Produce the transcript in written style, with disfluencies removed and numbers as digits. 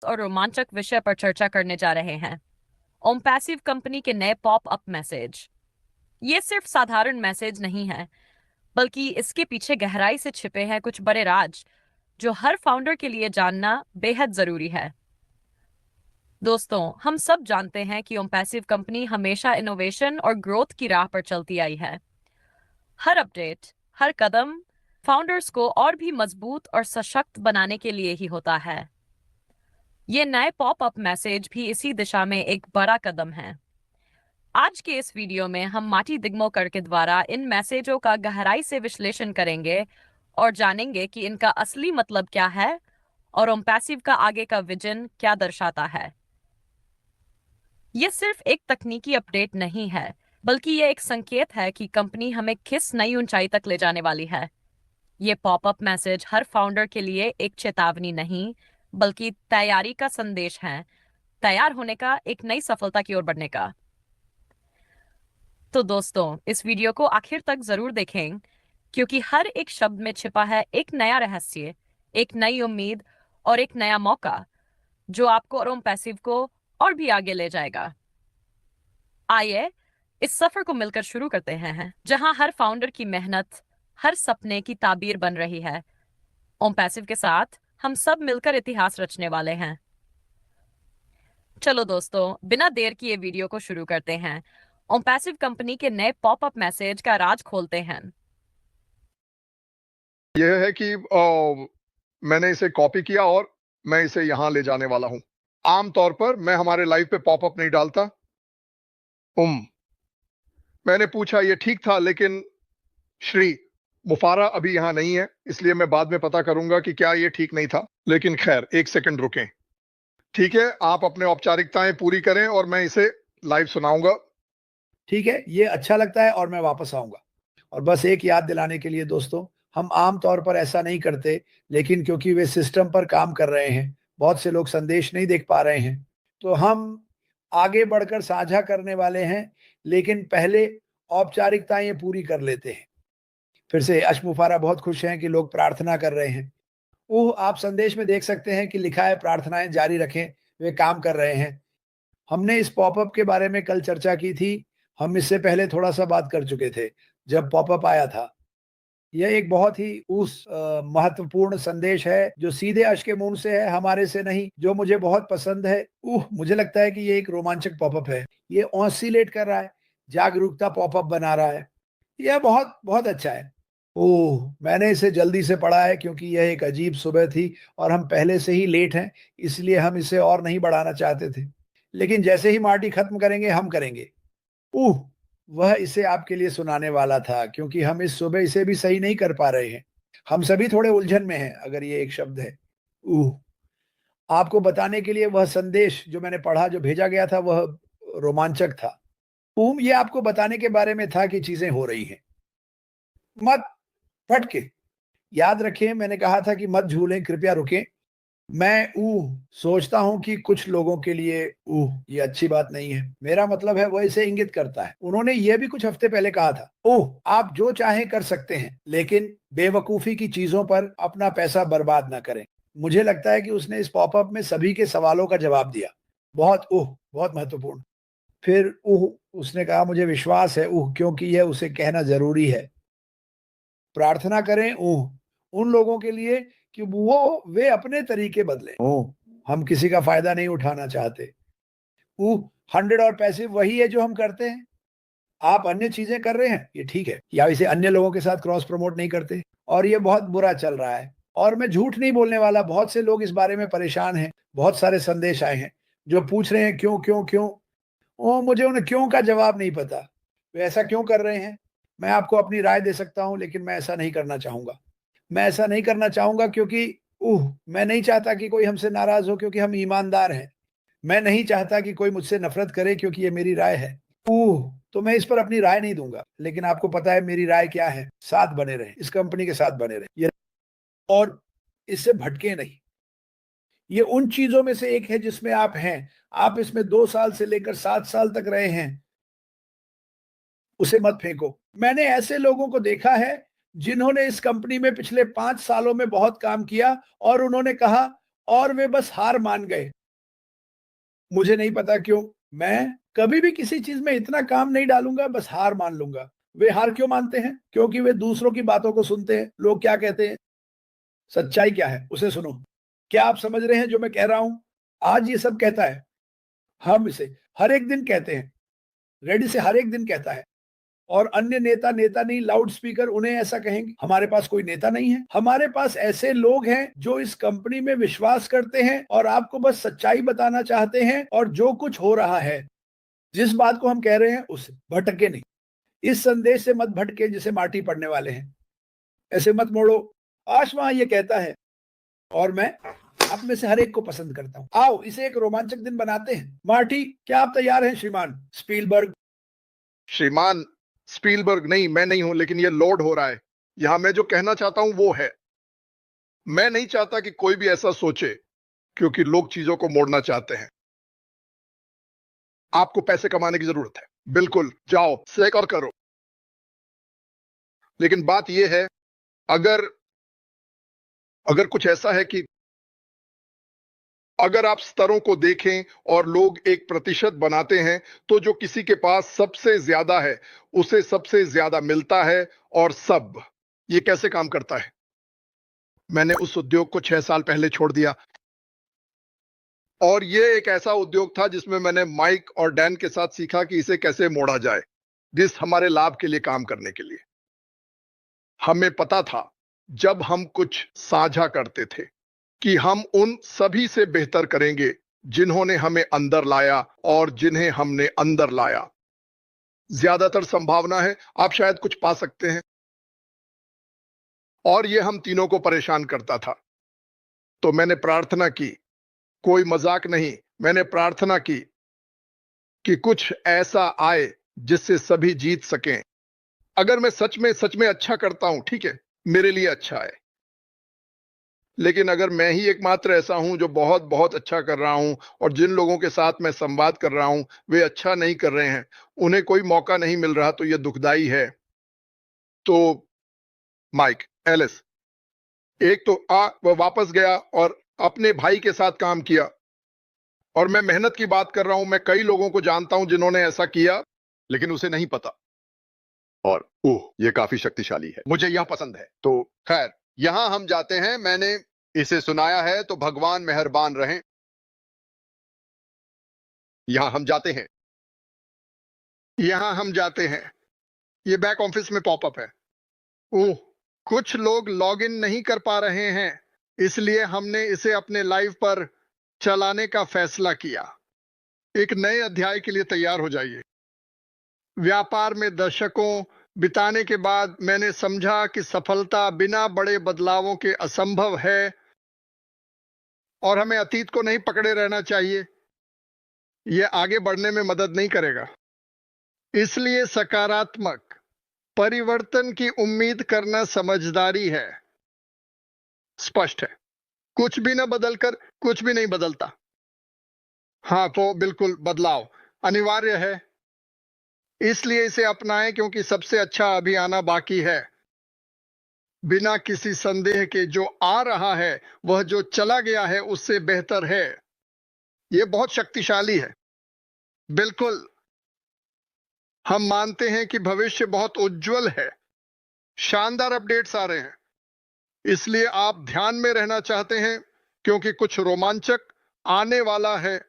और रोमांचक विषय पर चर्चा करने जा रहे हैं। ओमपैसिव कंपनी के नए पॉप अप मैसेज। ये सिर्फ साधारण मैसेज नहीं है, बल्कि इसके पीछे गहराई से छिपे हैं कुछ बड़े राज जो हर फाउंडर के लिए जानना बेहद जरूरी है। दोस्तों, हम सब जानते हैं कि ओमपैसिव कंपनी हमेशा इनोवेशन और ग्रोथ की राह पर चलती आई है। हर अपडेट, हर कदम फाउंडर्स को और भी मजबूत और सशक्त बनाने के लिए ही होता है। ये नए पॉप अप मैसेज भी इसी दिशा में एक बड़ा कदम है। आज के इस वीडियो में हम माटी दिग्मोकर के द्वारा इन मैसेजों का गहराई से विश्लेषण करेंगे और जानेंगे कि इनका असली मतलब क्या है और ओमपैसिव का आगे का विजन क्या दर्शाता है। यह सिर्फ एक तकनीकी अपडेट नहीं है, बल्कि यह एक संकेत है कि कंपनी हमें किस नई ऊंचाई तक ले जाने वाली है। ये पॉपअप मैसेज हर फाउंडर के लिए एक चेतावनी नहीं, बल्कि तैयारी का संदेश है, तैयार होने का, एक नई सफलता की ओर बढ़ने का। तो दोस्तों, इस वीडियो को आखिर तक जरूर देखें, क्योंकि हर एक शब्द में छिपा है एक नया रहस्य, एक नई उम्मीद और एक नया मौका जो आपको और ओमपैसिव को और भी आगे ले जाएगा। आइए इस सफर को मिलकर शुरू करते हैं, जहां हर फाउंडर की मेहनत हर सपने की ताबीर बन रही है। ओमपैसिव के साथ हम सब मिलकर इतिहास रचने वाले हैं। चलो दोस्तों, बिना देर किए वीडियो को शुरू करते हैं। ओमपैसिव कंपनी के नए पॉपअप मैसेज का राज खोलते हैं। यह है कि मैंने इसे कॉपी किया और मैं इसे यहां ले जाने वाला हूं। आमतौर पर मैं हमारे लाइव पे पॉपअप नहीं डालता। मैंने पूछा, यह ठीक था, लेकिन श्री मुफारा अभी यहां नहीं है, इसलिए मैं बाद में पता करूंगा कि क्या यह ठीक नहीं था। लेकिन खैर, एक सेकंड रुकें। ठीक है, आप अपने औपचारिकताएं पूरी करें और मैं इसे लाइव सुनाऊंगा। ठीक है, ये अच्छा लगता है और मैं वापस आऊंगा। और बस एक याद दिलाने के लिए दोस्तों, हम आम तौर पर ऐसा नहीं करते, लेकिन क्योंकि वे सिस्टम पर काम कर रहे हैं, बहुत से लोग संदेश नहीं देख पा रहे हैं, तो हम आगे बढ़कर साझा करने वाले हैं, लेकिन पहले औपचारिकताएं पूरी कर लेते हैं। फिर से अशमुफारा बहुत खुश हैं कि लोग प्रार्थना कर रहे हैं। ओह, आप संदेश में देख सकते हैं कि लिखा है प्रार्थनाएं जारी रखें, वे काम कर रहे हैं। हमने इस पॉपअप के बारे में कल चर्चा की थी। हम इससे पहले थोड़ा-सा बात कर चुके थे, जब पॉपअप आया था। यह एक बहुत ही महत्वपूर्ण संदेश है, जो सीधे अश के मुँह से है, हमारे से नहीं, जो मुझे बहुत पसंद है। मुझे लगता है कि ये एक रोमांचक पॉपअप है। ये ऑसिलेट कर रहा है, जागरूकता पॉपअप बना रहा है। यह बहुत, बहुत अच्छा है। मैंने इसे जल्दी से पढ़ा है क्योंकि यह एक अजीब सुबह थी और हम पहले से ही लेट हैं, इसलिए हम इसे और नहीं बढ़ाना चाहते थे। लेकिन जैसे ही मार्टी खत्म करेंगे, हम करेंगे। उह! वह इसे आपके लिए सुनाने वाला था, क्योंकि हम इस सुबह इसे भी सही नहीं कर पा रहे हैं। हम सभी थोड़े उलझन में हैं, अगर ये एक शब्द है। उह! आपको बताने के लिए वह संदेश जो मैंने पढ़ा, जो भेजा गया था, वह रोमांचक था। ये आपको बताने के बारे में था कि चीज़ें हो रही हैं। मत भटके। याद रखें, मैंने कहा था कि मत झूलें, कृपया रुकें। मैं सोचता हूँ कि कुछ लोगों के लिए ये अच्छी बात नहीं है। मेरा मतलब है, वह इसे इंगित करता है। उन्होंने ये भी कुछ हफ्ते पहले कहा था, आप जो चाहें कर सकते हैं, लेकिन बेवकूफ़ी की चीज़ों पर अपना पैसा बर्बाद ना करें। मुझे लगता है कि उसने इस पॉपअप में सभी के सवालों का जवाब दिया। बहुत बहुत महत्वपूर्ण। फिर उसने कहा, मुझे विश्वास है क्योंकि यह उसे कहना ज़रूरी है। प्रार्थना करें उन लोगों के लिए कि वे अपने तरीके बदलें। हम किसी का फ़ायदा नहीं उठाना चाहते। 100 और पैसिव वही है जो हम करते हैं। आप अन्य चीज़ें कर रहे हैं, ये ठीक है, या इसे अन्य लोगों के साथ क्रॉस प्रमोट नहीं करते, और ये बहुत बुरा चल रहा है। और मैं झूठ नहीं बोलने वाला, बहुत से लोग इस बारे में परेशान हैं। बहुत सारे संदेश आए हैं, जो पूछ रहे हैं क्यों, क्यों, क्यों? मुझे उन्हें क्यों का जवाब नहीं पता। वे ऐसा क्यों कर रहे हैं? मैं आपको अपनी राय दे सकता हूँ, लेकिन मैं ऐसा नहीं करना चाहूँगा। मैं ऐसा नहीं करना चाहूँगा क्योंकि मैं नहीं चाहता कि कोई हमसे नाराज़ हो, क्योंकि हम ईमानदार हैं। मैं नहीं चाहता कि कोई मुझसे नफ़रत करे, क्योंकि ये मेरी राय है। तो मैं इस पर अपनी राय नहीं दूँगा, लेकिन आपको पता है मेरी राय क्या है? साथ बने रहें, इस कंपनी के साथ बने रहें। और इससे भटके नहीं। ये उन चीज़ों में से एक है जिसमें आप हैं। आप इसमें 2 साल से लेकर 7 साल तक रहे हैं। उसे मत फेंको। मैंने ऐसे लोगों को देखा है, जिन्होंने इस कंपनी में पिछले 5 सालों में बहुत काम किया, और उन्होंने कहा, और वे बस हार मान गए। मुझे नहीं पता क्यों, मैं कभी भी किसी चीज में इतना काम नहीं डालूंगा, बस हार मान लूंगा। वे हार क्यों मानते हैं? क्योंकि वे दूसरों की बातों को सुनते हैं। लोग क्या कहते हैं, सच्चाई क्या है उसे सुनो। क्या आप समझ रहे हैं जो मैं कह रहा हूं? आज ये सब कहता है, हम इसे हर एक दिन कहते हैं, रेडी से हर एक दिन कहता है। और अन्य नेता, नेता नहीं, लाउड स्पीकर उन्हें ऐसा कहेंगे। हमारे पास कोई नेता नहीं है, हमारे पास ऐसे लोग हैं जो इस कंपनी में विश्वास करते हैं और आपको बस सच्चाई बताना चाहते हैं। और जो कुछ हो रहा है, जिस बात को हम कह रहे हैं उससे भटके नहीं। इस संदेश से मत भटके जिसे माटी पड़ने वाले हैं। ऐसे मत मोड़ो। आज वहां ये कहता है और मैं आप में से हर एक को पसंद करता हूं। आओ इसे एक रोमांचक दिन बनाते हैं। मार्टी, क्या आप तैयार हैं? श्रीमान स्पीलबर्ग। श्रीमान स्पीलबर्ग नहीं, मैं नहीं हूं, लेकिन ये लोड हो रहा है। यहां मैं जो कहना चाहता हूं वो है, मैं नहीं चाहता कि कोई भी ऐसा सोचे, क्योंकि लोग चीजों को मोड़ना चाहते हैं। आपको पैसे कमाने की जरूरत है, बिल्कुल जाओ सेक और करो। लेकिन बात यह है, अगर अगर कुछ ऐसा है कि अगर आप स्तरों को देखें और लोग एक प्रतिशत बनाते हैं, तो जो किसी के पास सबसे ज्यादा है उसे सबसे ज्यादा मिलता है। और सब ये कैसे काम करता है? मैंने उस उद्योग को 6 साल पहले छोड़ दिया, और ये एक ऐसा उद्योग था जिसमें मैंने माइक और डैन के साथ सीखा कि इसे कैसे मोड़ा जाए, जिस हमारे लाभ के लिए काम करने के लिए। हमें पता था जब हम कुछ साझा करते थे कि हम उन सभी से बेहतर करेंगे जिन्होंने हमें अंदर लाया और जिन्हें हमने अंदर लाया। ज्यादातर संभावना है आप शायद कुछ पा सकते हैं। और ये हम तीनों को परेशान करता था। तो मैंने प्रार्थना की, कोई मजाक नहीं, मैंने प्रार्थना की कि कुछ ऐसा आए जिससे सभी जीत सकें। अगर मैं सच में अच्छा करता हूं, ठीक है, मेरे लिए अच्छा है। लेकिन अगर मैं ही एकमात्र ऐसा हूं जो बहुत बहुत अच्छा कर रहा हूं, और जिन लोगों के साथ मैं संवाद कर रहा हूं वे अच्छा नहीं कर रहे हैं, उन्हें कोई मौका नहीं मिल रहा, तो यह दुखदाई है। तो माइक एलिस, एक तो वह वापस गया और अपने भाई के साथ काम किया। और मैं मेहनत की बात कर रहा हूं, मैं कई लोगों को जानता हूं जिन्होंने ऐसा किया, लेकिन उसे नहीं पता। और ओह, यह काफी शक्तिशाली है, मुझे यह पसंद है। तो खैर, यहां हम जाते हैं। मैंने इसे सुनाया है, तो भगवान मेहरबान रहें। यहां हम जाते हैं, यहां हम जाते हैं। ये बैक ऑफिस में पॉपअप है। ओह, कुछ लोग लॉग इन नहीं कर पा रहे हैं, इसलिए हमने इसे अपने लाइव पर चलाने का फैसला किया। एक नए अध्याय के लिए तैयार हो जाइए। व्यापार में दशकों बिताने के बाद मैंने समझा कि सफलता बिना बड़े बदलावों के असंभव है, और हमें अतीत को नहीं पकड़े रहना चाहिए। यह आगे बढ़ने में मदद नहीं करेगा। इसलिए सकारात्मक परिवर्तन की उम्मीद करना समझदारी है। स्पष्ट है, कुछ भी न बदलकर कुछ भी नहीं बदलता। हाँ, तो बिल्कुल बदलाव अनिवार्य है, इसलिए इसे अपनाएं, क्योंकि सबसे अच्छा अभी आना बाकी है। बिना किसी संदेह के जो आ रहा है वह जो चला गया है उससे बेहतर है। यह बहुत शक्तिशाली है। बिल्कुल, हम मानते हैं कि भविष्य बहुत उज्जवल है। शानदार अपडेट्स आ रहे हैं, इसलिए आप ध्यान में रहना चाहते हैं, क्योंकि कुछ रोमांचक आने वाला है।